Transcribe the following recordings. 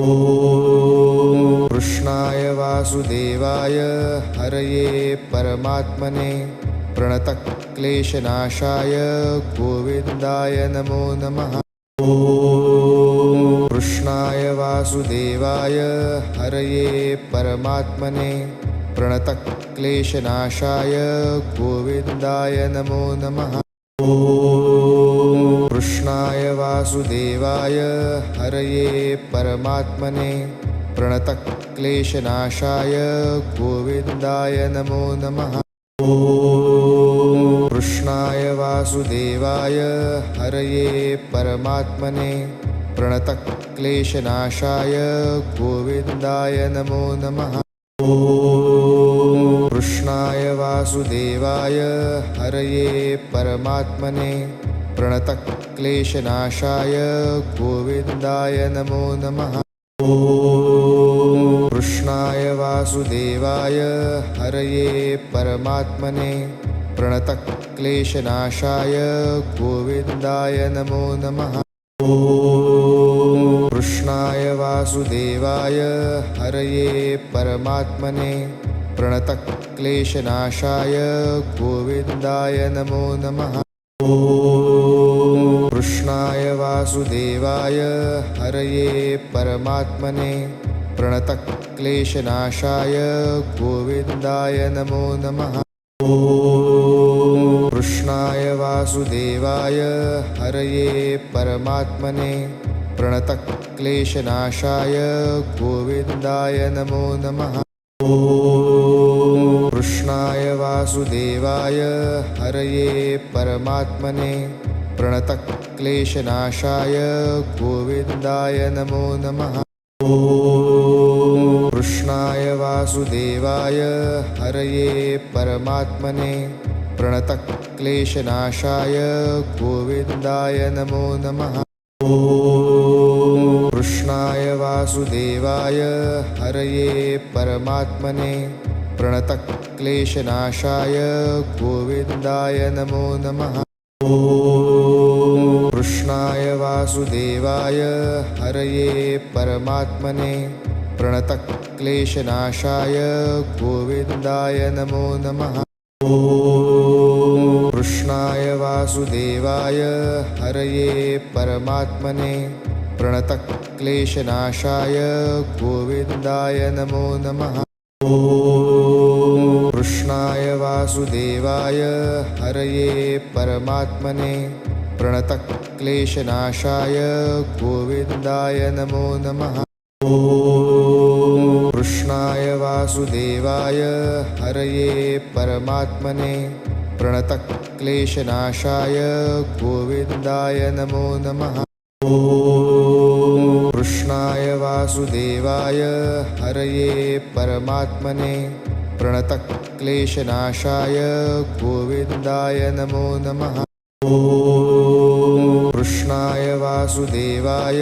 ॐ कृष्णाय वासुदेवाय हरये परमात्मने प्रणतक्लेशनाशाय गोविन्दाय नमो नमः। ॐ कृष्णाय वासुदेवाय हरये परमात्मने प्रणतक्लेशनाशाय गोविन्दाय नमो नमः। ॐ कृष्णाय वासुदेवाय हरये परमात्मने प्रणतक्लेशनाशाय गोविन्दाय नमो नमः। ॐ कृष्णाय वासुदेवाय हरये परमात्मने प्रणतक्लेशनाशाय गोविन्दाय नमो नमः। ॐ कृष्णाय वासुदेवाय हरये परमात्मने प्रणतक्लेशनाशाय गोविन्दाय नमो नमः। ॐ कृष्णाय वासुदेवाय हरये परमात्मने प्रणतक्लेशनाशाय गोविन्दाय नमो नमः। ॐ कृष्णाय वासुदेवाय हरये परमात्मने प्रणतक्लेशनाशाय गोविन्दाय नमो नमः। ॐ कृष्णाय वासुदेवाय हरये परमात्मने प्रणतक्लेशनाशाय गोविन्दाय नमो नमः। ॐ कृष्णाय वासुदेवाय हरये परमात्मने प्रणतक्लेशनाशाय गोविन्दाय नमो नमः। ॐ कृष्णाय वासुदेवाय हरये परमात्मने प्रणतक्लेशनाशाय गोविन्दाय नमो नमः। ॐ कृष्णाय वासुदेवाय हरये परमात्मने प्रणतक्लेशनाशाय गोविन्दाय नमो नमः। ॐ कृष्णाय वासुदेवाय हरये परमात्मने प्रणतक्लेशनाशाय गोविन्दाय नमो नमः। ॐ कृष्णाय वासुदेवाय हरये परमात्मने प्रणतक्लेशनाशाय गोविन्दाय नमो नमः। ॐ कृष्णाय वासुदेवाय हरये परमात्मने प्रणतक्लेशनाशाय गोविन्दाय नमो नमः। ॐ कृष्णाय वासुदेवाय हरये परमात्मने प्रणतक्लेशनाशाय गोविन्दाय नमो नमः। ॐ कृष्णाय वासुदेवाय हरये परमात्मने प्रणतक्लेशनाशाय गोविन्दाय नमो नमः। ॐ कृष्णाय वासुदेवाय हरये परमात्मने प्रणतक्लेशनाशाय गोविन्दाय नमो नमः। ॐ कृष्णाय वासुदेवाय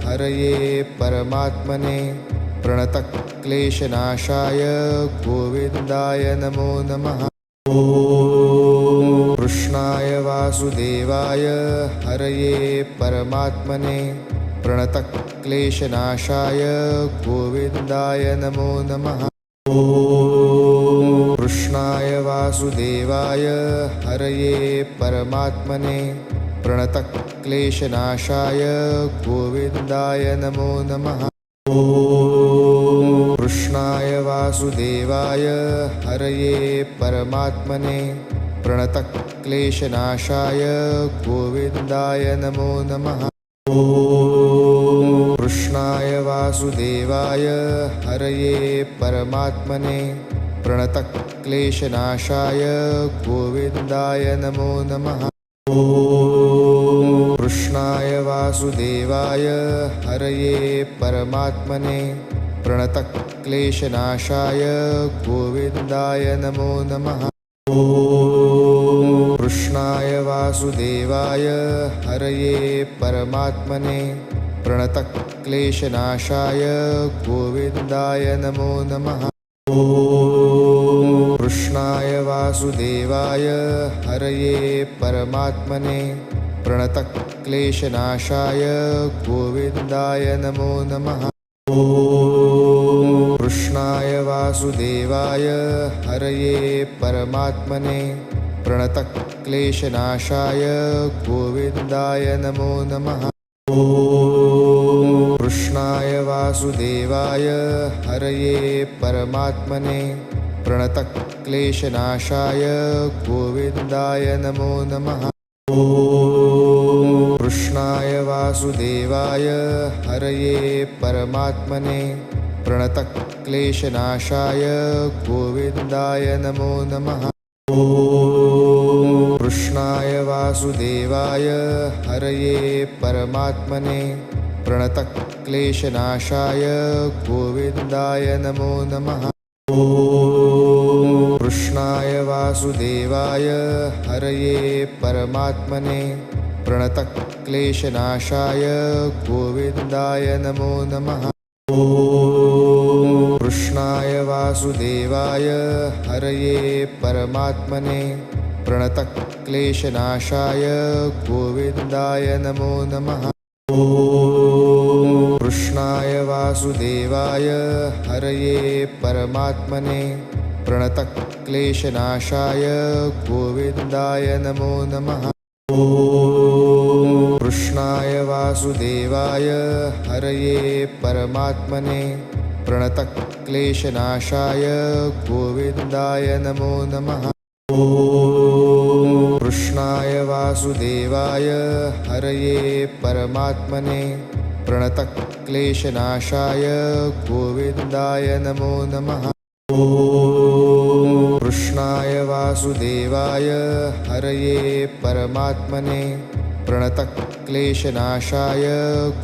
हरये परमात्मने प्रणतक्लेशनाशाय गोविन्दाय नमो नमः। ॐ कृष्णाय वासुदेवाय हरये परमात्मने प्रणतक्लेशनाशाय गोविन्दाय नमो नमः। ॐ कृष्णाय वासुदेवाय हरये परमात्मने प्रणतक्लेशनाशाय गोविन्दाय नमो नमः। ॐ कृष्णाय वासुदेवाय हरये परमात्मने प्रणतक्लेशनाशाय गोविन्दाय नमो नमः। ॐ कृष्णाय वासुदेवाय हरये परमात्मने प्रणतक्लेशनाशाय गोविन्दाय नमो नमः। ॐ कृष्णाय वासुदेवाय हरये परमात्मने प्रणतक्लेशनाशाय गोविन्दाय नमो नमः। ॐ कृष्णाय वासुदेवाय हरये परमात्मने प्रणतक्लेशनाशाय गोविन्दाय नमो नमः। ॐ कृष्णाय वासुदेवाय हरये परमात्मने प्रणतक्लेशनाशाय गोविन्दाय नमो नमः। वासुदेवाय हरये परमात्मने प्रणतक्लेशनाशाय गोविन्दाय नमो नमः। ॐ कृष्णाय वासुदेवाय हरये परमात्मने प्रणतक्लेशनाशाय गोविन्दाय नमो नमः। ॐ कृष्णाय वासुदेवाय हरये परमात्मने प्रणतक्लेशनाशाय गोविन्दाय नमो नमः। ॐ कृष्णाय वासुदेवाय हरये परमात्मने प्रणतक्लेशनाशाय गोविन्दाय नमो नमः। ॐ कृष्णाय वासुदेवाय हरये परमात्मने प्रणतक्लेशनाशाय गोविन्दाय नमो नमः। ॐ कृष्णाय वासुदेवाय हरये परमात्मने प्रणतक्लेशनाशाय गोविन्दाय नमो नमः। ॐ कृष्णाय वासुदेवाय हरये परमात्मने प्रणतक्लेशनाशाय गोविन्दाय नमो नमः। ॐ कृष्णाय वासुदेवाय हरये परमात्मने प्रणतक्लेशनाशाय गोविन्दाय नमो नमः। ॐ कृष्णाय वासुदेवाय हरये परमात्मने प्रणतक्लेशनाशाय गोविन्दाय नमो नमः। ॐ कृष्णाय वासुदेवाय हरये परमात्मने प्रणतक्लेशनाशाय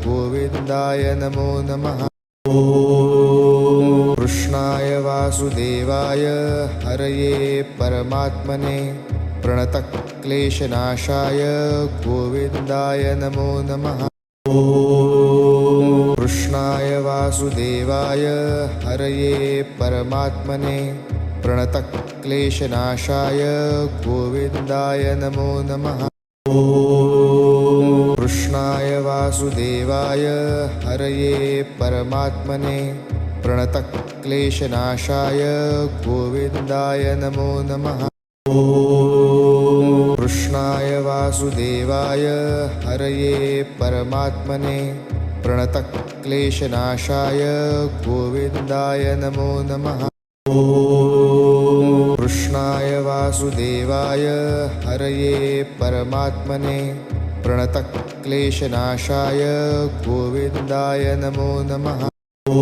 गोविन्दाय नमो नमः। ॐ कृष्णाय वासुदेवाय हरये परमात्मने प्रणतक्लेशनाशाय गोविन्दाय नमो नमः। ॐ कृष्णाय वासुदेवाय हरये परमात्मने प्रणतक्लेशनाशाय गोविन्दाय नमो नमः। ॐ कृष्णाय वासुदेवाय हरये परमात्मने प्रणतक्लेशनाशाय गोविन्दाय नमो नमः। ॐ कृष्णाय वासुदेवाय हरये परमात्मने प्रणतक्लेशनाशाय गोविन्दाय नमो नमः। ॐ कृष्णाय वासुदेवाय हरये परमात्मने प्रणतक्लेशनाशाय गोविन्दाय नमो नमः। ॐ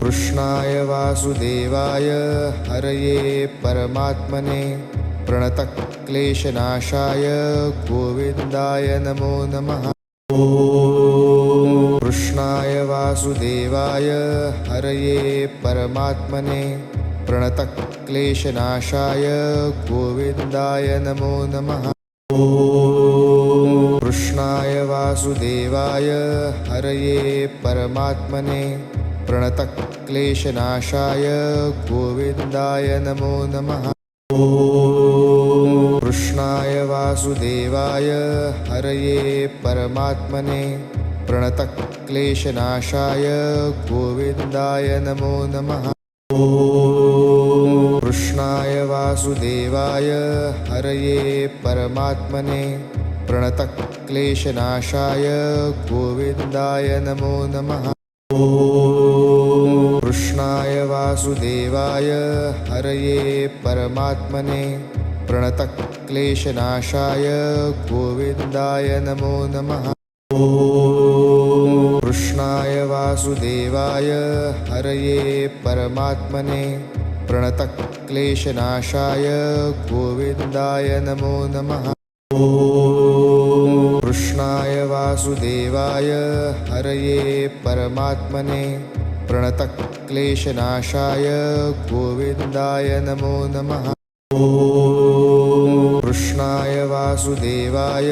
कृष्णाय वासुदेवाय हरये परमात्मने प्रणतक्लेशनाशाय गोविन्दाय नमो नमः। ॐ कृष्णाय वासुदेवाय हरये परमात्मने प्रणतक्लेशनाशाय गोविन्दाय नमो नमः। ॐ कृष्णाय वासुदेवाय हरये परमात्मने प्रणतक्लेशनाशाय गोविन्दाय नमो नमः। ॐ कृष्णाय वासुदेवाय हरये परमात्मने प्रणतक्लेशनाशाय गोविन्दाय नमो नमः। ॐ कृष्णाय वासुदेवाय हरये परमात्मने प्रणतक्लेशनाशाय गोविन्दाय नमो नमः। ॐ कृष्णाय वासुदेवाय हरये परमात्मने प्रणतक्लेशनाशाय गोविन्दाय नमो नमः। ॐ कृष्णाय वासुदेवाय हरये परमात्मने प्रणतक्लेशनाशाय गोविन्दाय नमो नमः। ॐ कृष्णाय वासुदेवाय हरये परमात्मने प्रणतक्लेशनाशाय गोविन्दाय नमो नमः। ॐ कृष्णाय वासुदेवाय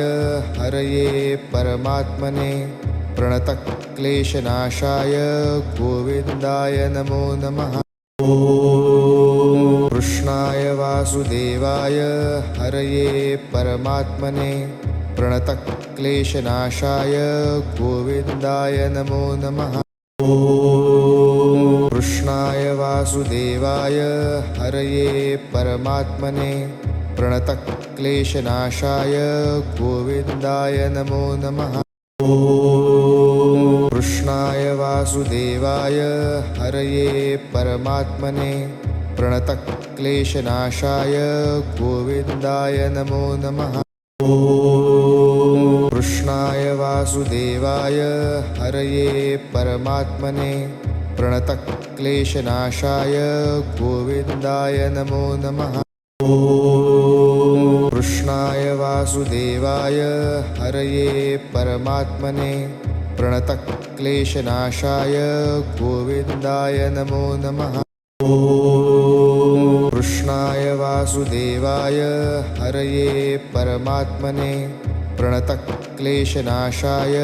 हरये परमात्मने प्रणतक्लेशनाशाय गोविन्दाय नमो नमः। ॐ कृष्णाय वासुदेवाय हरये परमात्मने प्रणतक्लेशनाशाय गोविन्दाय नमो नमः। ॐ कृष्णाय वासुदेवाय हरये परमात्मने प्रणतक्लेशनाशाय गोविन्दाय नमो नमः। कृष्णाय वासुदेवाय हरये परमात्मने प्रणतक्लेशनाशाय गोविन्दाय नमो नमः। कृष्णाय वासुदेवाय हरये परमात्मने प्रणतक्लेशनाशाय गोविन्दाय नमो नमः। कृष्णाय वासुदेवाय हरये परमात्मने प्रणतक्लेशनाशाय गोविन्दाय नमो नमः। कृष्णाय वासुदेवाय हरये परमात्मने प्रणतक्लेशनाशाय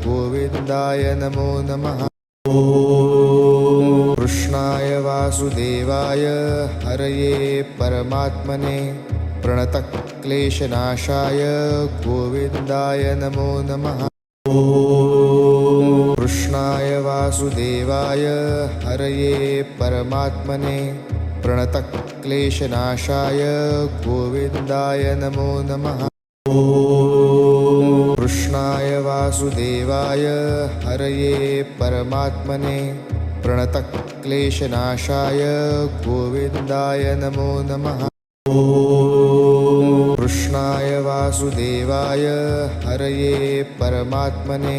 गोविन्दाय नमो नमः। कृष्णाय वासुदेवाय हरये परमात्मने प्रणतक्लेशनाशाय गोविन्दाय नमो नमः। कृष्णाय वासुदेवाय हरये परमात्मने प्रणतक्लेशनाशाय गोविन्दाय नमो नमः। कृष्णाय वासुदेवाय हरये परमात्मने प्रणतक्लेशनाशाय गोविन्दाय नमो नमः। कृष्णाय वासुदेवाय हरये परमात्मने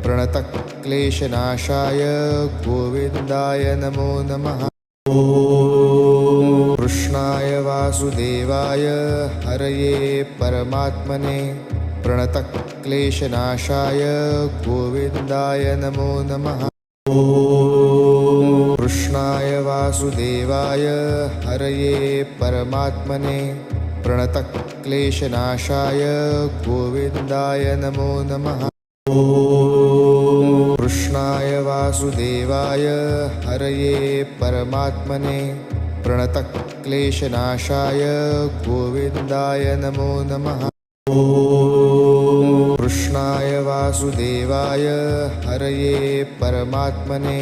प्रणतक्लेशनाशाय गोविन्दाय नमो नमः। कृष्णाय वासुदेवाय हरये परमात्मने प्रणतक्लेशनाशाय गोविन्दाय नमो नमः। कृष्णाय वासुदेवाय हरये परमात्मने प्रणतक्लेशनाशाय गोविन्दाय नमो नमः। कृष्णाय वासुदेवाय हरये परमात्मने प्रणतक्लेशनाशाय गोविन्दाय नमो नमः। कृष्णाय वासुदेवाय हरये परमात्मने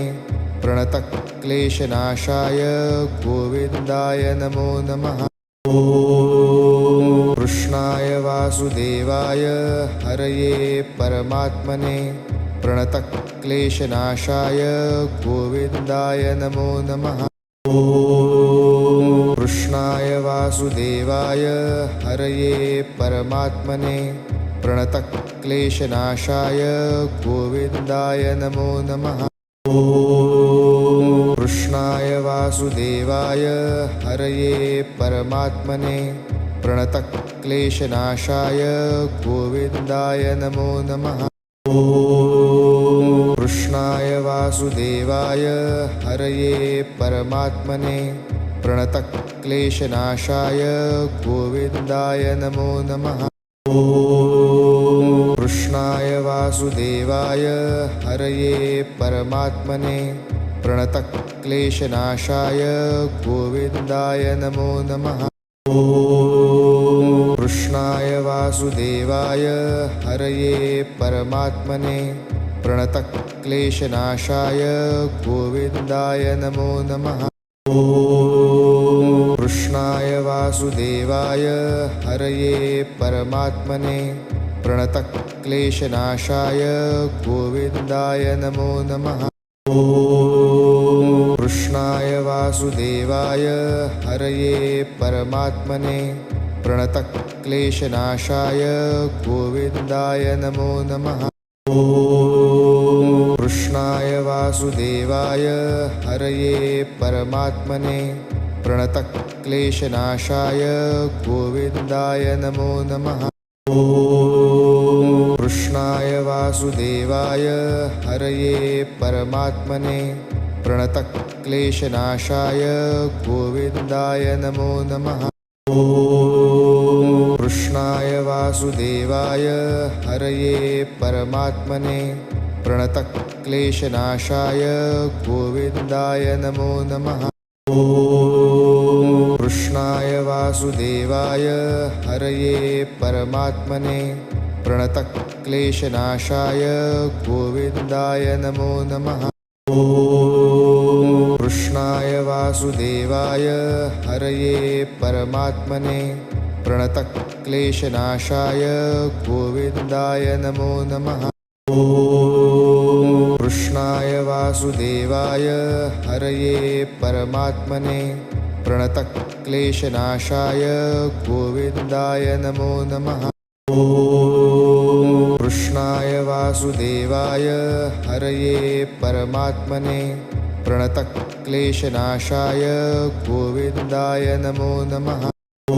प्रणतक्लेशनाशाय गोविन्दाय नमो नमः। कृष्णाय वासुदेवाय हरये परमात्मने प्रणतक्लेशनाशाय गोविन्दाय नमो नमः। कृष्णाय वासुदेवाय हरये परमात्मने प्रणतक्लेशनाशाय गोविन्दाय नमो नमः। कृष्णाय वासुदेवाय हरये परमात्मने प्रणतक्लेशनाशाय गोविन्दाय नमो नमः। कृष्णाय वासुदेवाय हरये परमात्मने प्रणतक्लेशनाशाय गोविन्दाय नमो नमः। कृष्णाय वासुदेवाय हरये परमात्मने प्रणतक्लेशनाशाय गोविन्दाय नमो नमः। कृष्णाय वासुदेवाय हरये परमात्मने प्रणतक्लेशनाशाय गोविन्दाय नमो नमः। कृष्णाय वासुदेवाय हरये परमात्मने प्रणतक्लेशनाशाय गोविन्दाय नमो नमः। कृष्णाय वासुदेवाय हरये परमात्मने प्रणतक्लेशनाशाय गोविन्दाय नमो नमः। कृष्णाय वासुदेवाय हरये परमात्मने प्रणतक्लेशनाशाय गोविन्दाय नमो नमः। कृष्णाय वासुदेवाय हरये परमात्मने प्रणतक्लेशनाशाय गोविन्दाय नमो नमः। कृष्णाय वासुदेवाय हरये परमात्मने प्रणतक्लेशनाशाय गोविन्दाय नमो नमः। कृष्णाय वासुदेवाय हरये परमात्मने प्रणतक्लेशनाशाय गोविन्दाय नमो नमः। वासुदेवाय हरये परमात्मने प्रणतक्लेशनाशाय गोविन्दाय नमो नमः। ॐ कृष्णाय वासुदेवाय हरये परमात्मने प्रणतक्लेशनाशाय गोविन्दाय नमो नमः। ॐ कृष्णाय वासुदेवाय हरये परमात्मने प्रणतक्लेशनाशाय गोविन्दाय नमो नमः। ॐ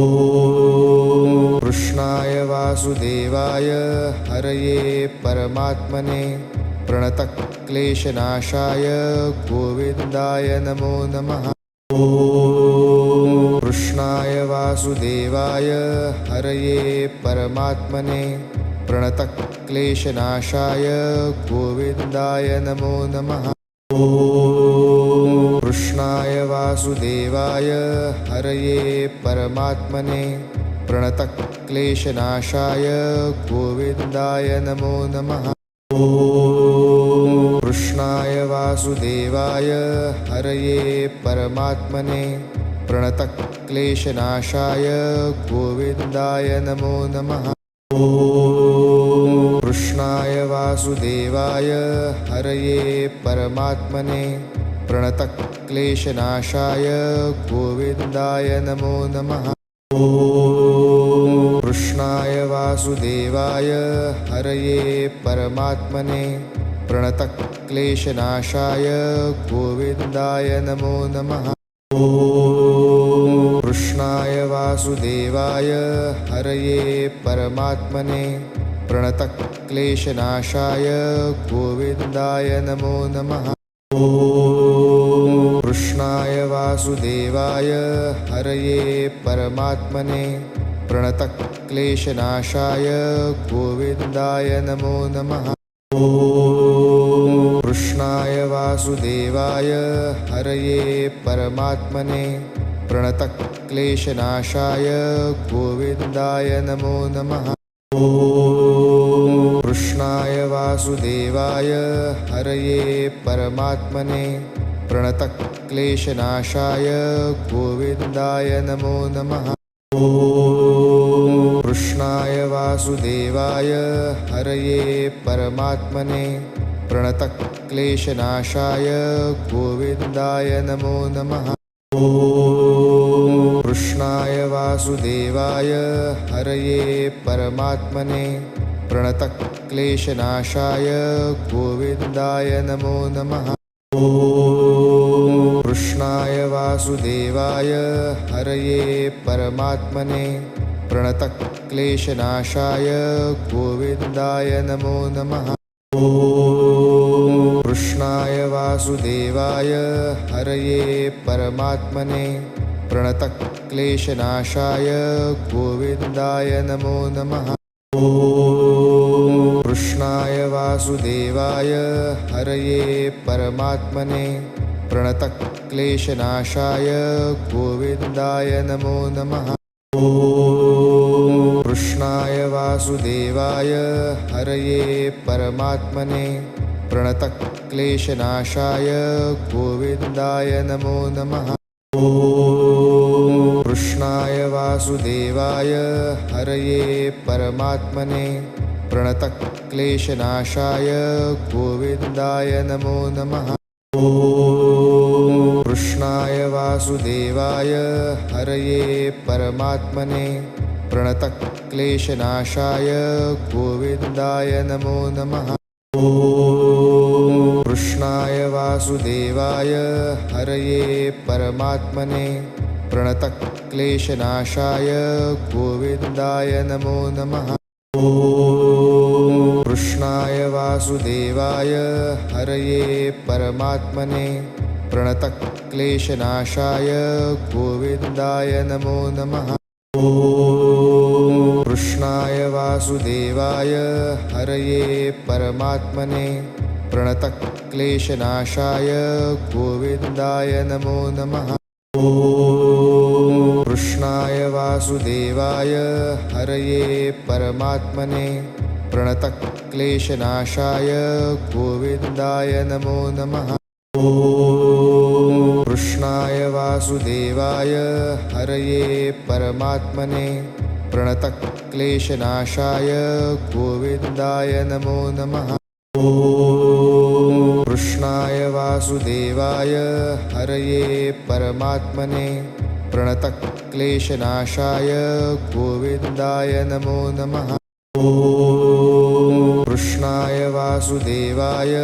कृष्णाय वासुदेवाय हरये परमात्मने प्रणतक्लेशनाशाय गोविन्दाय नमो नमः। ॐ कृष्णाय वासुदेवाय हरये परमात्मने प्रणतक्लेशनाशाय गोविन्दाय नमो नमः। ॐ कृष्णाय वासुदेवाय हरये परमात्मने प्रणतक्लेशनाशाय गोविन्दाय नमो नमः। ॐ कृष्णाय वासुदेवाय हरये परमात्मने प्रणतक्लेशनाशाय गोविन्दाय नमो नमः। ॐ कृष्णाय वासुदेवाय हरये परमात्मने प्रणतक्लेशनाशाय गोविन्दाय नमो नमः। ॐ कृष्णाय वासुदेवाय हरये परमात्मने प्रणतक्लेशनाशाय गोविन्दाय नमो नमः। ॐ कृष्णाय वासुदेवाय हरये परमात्मने प्रणतक्लेशनाशाय गोविन्दाय नमो नमः। ॐ कृष्णाय वासुदेवाय हरये परमात्मने प्रणतक्लेशनाशाय गोविन्दाय नमो नमः। ॐ कृष्णाय वासुदेवाय हरये परमात्मने प्रणतक्लेशनाशाय गोविन्दाय नमो नमः। ॐ कृष्णाय वासुदेवाय हरये परमात्मने प्रणतक्लेशनाशाय गोविन्दाय नमो नमः। ॐ कृष्णाय वासुदेवाय हरये परमात्मने प्रणतक्लेशनाशाय गोविन्दाय नमो नमः। ॐ कृष्णाय वासुदेवाय हरये परमात्मने प्रणतक्लेशनाशाय गोविन्दाय नमो नमः। ॐ कृष्णाय वासुदेवाय हरये परमात्मने प्रणतक्लेशनाशाय गोविन्दाय नमो नमः। ॐ कृष्णाय वासुदेवाय हरये परमात्मने प्रणतक्लेशनाशाय गोविन्दाय नमो नमः। ॐ कृष्णाय वासुदेवाय हरये परमात्मने प्रणतक्लेशनाशाय गोविन्दाय नमो नमः। ॐ कृष्णाय वासुदेवाय हरये परमात्मने प्रणतक्लेशनाशाय गोविन्दाय नमो नमः। ॐ कृष्णाय वासुदेवाय हरये परमात्मने प्रणतक्लेशनाशाय गोविन्दाय नमो नमः। ॐ कृष्णाय वासुदेवाय हरये परमात्मने प्रणतक्लेशनाशाय गोविन्दाय नमो नमः। ॐ कृष्णाय वासुदेवाय हरये परमात्मने प्रणतक्लेशनाशाय गोविन्दाय नमो नमः। ॐ कृष्णाय वासुदेवाय हरये परमात्मने प्रणतक्लेशनाशाय गोविन्दाय नमो नमः। ॐ कृष्णाय वासुदेवाय हरये परमात्मने प्रणतक्लेशनाशाय गोविन्दाय नमो नमः। ॐ कृष्णाय वासुदेवाय हरये परमात्मने प्रणतक्लेशनाशाय गोविन्दाय नमो नमः। ॐ कृष्णाय वासुदेवाय हरये परमात्मने प्रणतक्लेशनाशाय गोविन्दाय नमो नमः। कृष्णाय वासुदेवाय हरये परमात्मने प्रणतक्लेशनाशाय गोविन्दाय नमो नमः। कृष्णाय वासुदेवाय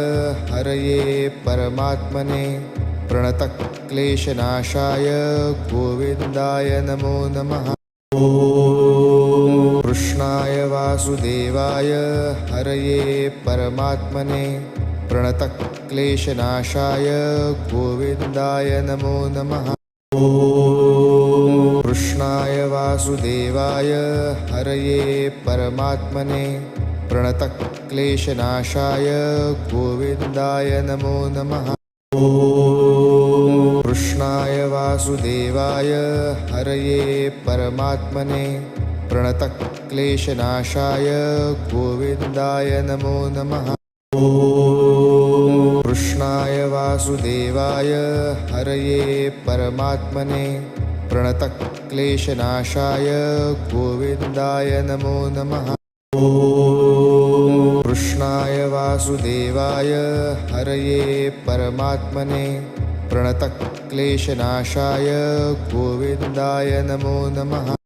हरये परमात्मने प्रणतक्लेशनाशाय गोविन्दाय नमो नमः। कृष्णाय वासुदेवाय हरये परमात्मने प्रणतक्लेशनाशाय गोविन्दाय नमो नमः। कृष्णाय वासुदेवाय हरये परमात्मने प्रणतक्लेशनाशाय गोविन्दाय नमो नमः। कृष्णाय वासुदेवाय हरये परमात्मने प्रणतक्लेशनाशाय गोविन्दाय नमो नमः। कृष्णाय वासुदेवाय हरये परमात्मने प्रणतक्लेशनाशाय गोविन्दाय नमो नमः। कृष्णाय वासुदेवाय हरये परमात्मने प्रणतक्लेशनाशाय गोविन्दाय नमो नमः।